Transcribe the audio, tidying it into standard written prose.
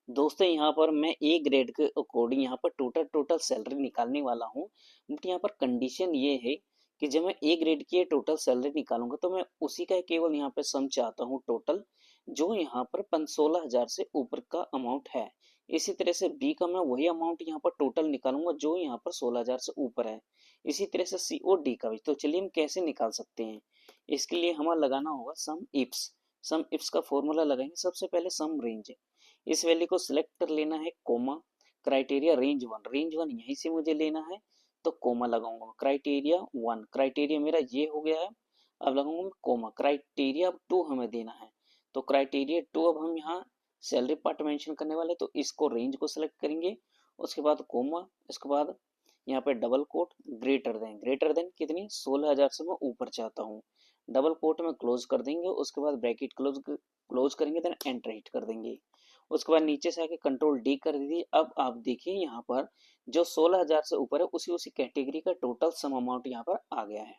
दोस्तों यहाँ पर मैं ए ग्रेड के अकॉर्डिंग यहाँ पर टोटल टोटल सैलरी निकालने वाला हूँ। बट यहाँ पर कंडीशन ये है कि जब मैं ए ग्रेड की टोटल सैलरी निकालूंगा तो मैं उसी का केवल यहाँ पे सम चाहता हूँ टोटल, जो यहाँ पर 16,000 से ऊपर का अमाउंट है। इसी तरह से बी का मैं वही अमाउंट यहाँ पर टोटल निकालूंगा जो यहाँ पर 16,000 से ऊपर है। इसी तरह से सी और डी का भी। तो चलिए हम कैसे निकाल सकते हैं। इसके लिए हमें लगाना होगा सम इफ्स का फॉर्मूला लगाएंगे। सबसे पहले सम रेंज, इस वैल्यू को सिलेक्ट कर लेना है, कोमा, क्राइटेरिया रेंज वन यहीं से मुझे लेना है, तो कोमा लगाऊंगा। क्राइटेरिया वन, क्राइटेरिया मेरा ये हो गया है। अब लगाऊंगा मैं कोमा, क्राइटेरिया अब टू हमें देना है। तो क्राइटेरिया टू अब हम यहाँ सैलरी पार्ट मेंशन करने वाले, तो इसको रेंज को सिलेक्ट करेंगे, उसके बाद कोमा, इसके बाद यहाँ पे डबल कोट, ग्रेटर देन कितनी 16,000 से मैं ऊपर चाहता हूँ। डबल कोट में क्लोज कर देंगे, उसके बाद ब्रैकेट क्लोज करेंगे, देन एंटर हिट कर देंगे। उसके बाद नीचे से आके कंट्रोल डी कर दीजिए। अब आप देखिए यहाँ पर जो 16,000 से ऊपर है उसी उसी कैटेगरी का टोटल सम अमाउंट यहाँ पर आ गया है।